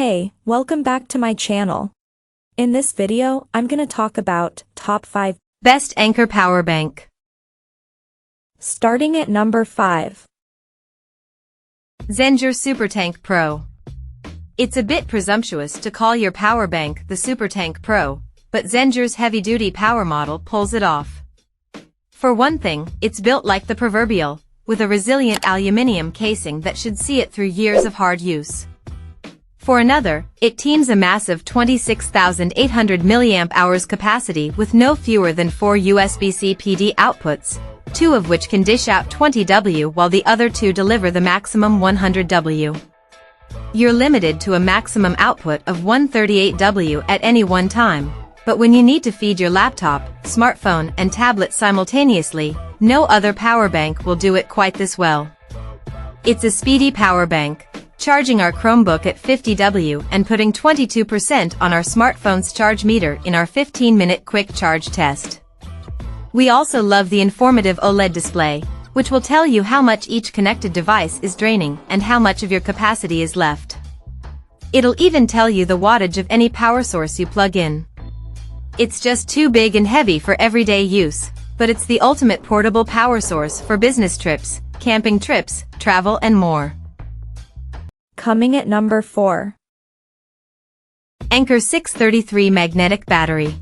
Hey, welcome back to my channel. In this video, I'm gonna talk about top 5 best Anker power bank. Starting at number 5. Zendure SuperTank Pro. It's a bit presumptuous to call your power bank the SuperTank Pro, but Zendure's heavy-duty power model pulls it off. For one thing, it's built like the proverbial, with a resilient aluminum casing that should see it through years of hard use. For another, it teams a massive 26,800 mAh capacity with no fewer than 4 USB-C PD outputs, 2 of which can dish out 20 W while the other 2 deliver the maximum 100 W. You're limited to a maximum output of 138 W at any one time, but when you need to feed your laptop, smartphone and tablet simultaneously, no other power bank will do it quite this well. It's a speedy power bank, charging our Chromebook at 50 W and putting 22% on our smartphone's charge meter in our 15-minute quick charge test. We also love the informative OLED display, which will tell you how much each connected device is draining and how much of your capacity is left. It'll even tell you the wattage of any power source you plug in. It's just too big and heavy for everyday use, but it's the ultimate portable power source for business trips, camping trips, travel and more. Coming at number 4. Anker 633 Magnetic Battery.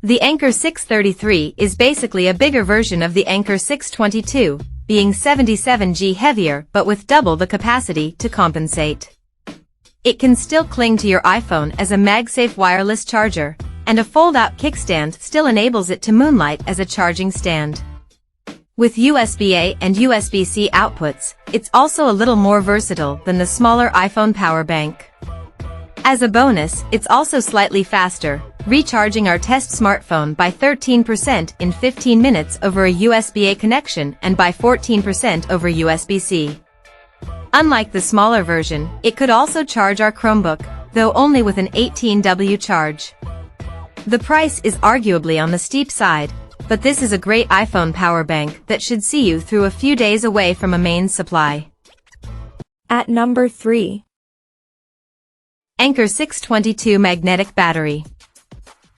The Anker 633 is basically a bigger version of the Anker 622, being 77G heavier but with double the capacity to compensate. It can still cling to your iPhone as a MagSafe wireless charger, and a fold-out kickstand still enables it to moonlight as a charging stand. With USB-A and USB-C outputs, it's also a little more versatile than the smaller iPhone power bank. As a bonus, it's also slightly faster, recharging our test smartphone by 13% in 15 minutes over a USB-A connection and by 14% over USB-C. Unlike the smaller version, it could also charge our Chromebook, though only with an 18W charge. The price is arguably on the steep side, but this is a great iPhone power bank that should see you through a few days away from a main supply. At number 3. Anker 622 Magnetic Battery.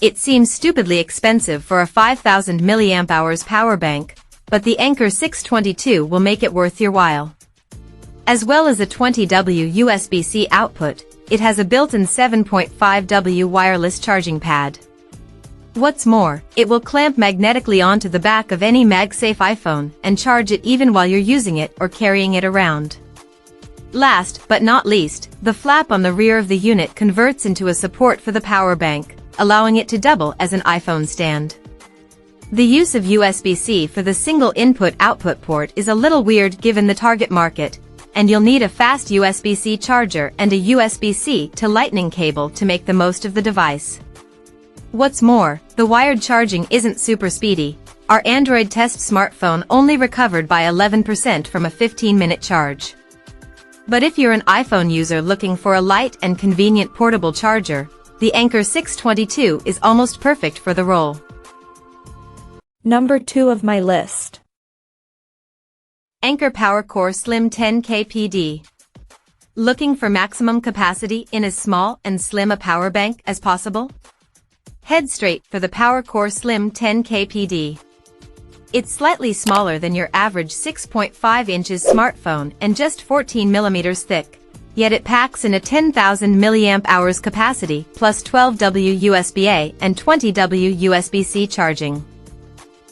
It seems stupidly expensive for a 5,000 mAh power bank, but the Anker 622 will make it worth your while. As well as a 20W USB-C output, it has a built-in 7.5W wireless charging pad. What's more, it will clamp magnetically onto the back of any MagSafe iPhone and charge it even while you're using it or carrying it around. Last but not least, the flap on the rear of the unit converts into a support for the power bank, allowing it to double as an iPhone stand. The use of USB-C for the single input-output port is a little weird given the target market, and you'll need a fast USB-C charger and a USB-C to Lightning cable to make the most of the device. What's more, the wired charging isn't super speedy. Our Android test smartphone only recovered by 11% from a 15-minute charge. But if you're an iPhone user looking for a light and convenient portable charger, the Anker 622 is almost perfect for the role. Number 2 of my list. Anker PowerCore Slim 10K PD. Looking for maximum capacity in as small and slim a power bank as possible? Head straight for the PowerCore Slim 10K PD. It's slightly smaller than your average 6.5 inches smartphone and just 14 millimeters thick, yet it packs in a 10,000 mAh capacity plus 12W USB-A and 20W USB-C charging.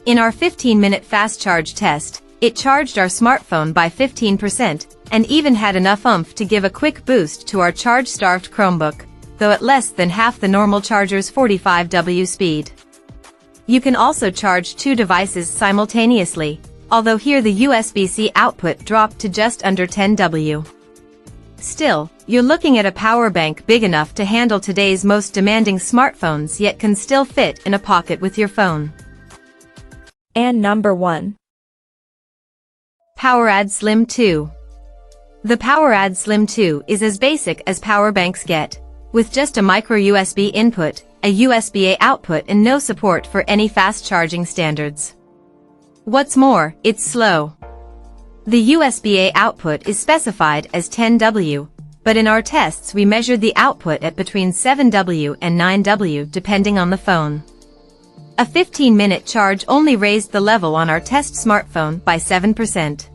In our 15-minute fast charge test, it charged our smartphone by 15% and even had enough oomph to give a quick boost to our charge-starved Chromebook, though at less than half the normal charger's 45W speed. You can also charge 2 devices simultaneously, although here the USB-C output dropped to just under 10W. Still, you're looking at a power bank big enough to handle today's most demanding smartphones yet can still fit in a pocket with your phone. And number 1. PowerAdd Slim 2. The PowerAdd Slim 2 is as basic as power banks get, with just a micro USB input, a USB-A output and no support for any fast charging standards. What's more, it's slow. The USB-A output is specified as 10W, but in our tests we measured the output at between 7W and 9W depending on the phone. A 15-minute charge only raised the level on our test smartphone by 7%.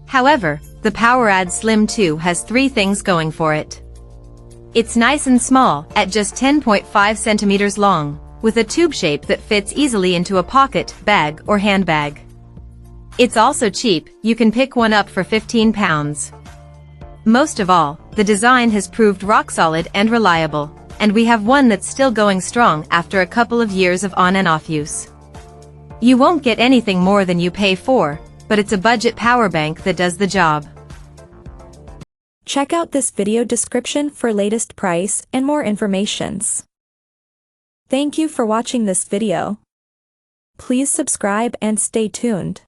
However, the PowerAdd Slim 2 has 3 things going for it. It's nice and small, at just 10.5 centimeters long, with a tube shape that fits easily into a pocket, bag, or handbag. It's also cheap, you can pick one up for £15. Most of all, the design has proved rock solid and reliable, and we have one that's still going strong after a couple of years of on and off use. You won't get anything more than you pay for, but it's a budget power bank that does the job. Check out this video description for latest price and more informations. Thank you for watching this video. Please subscribe and stay tuned.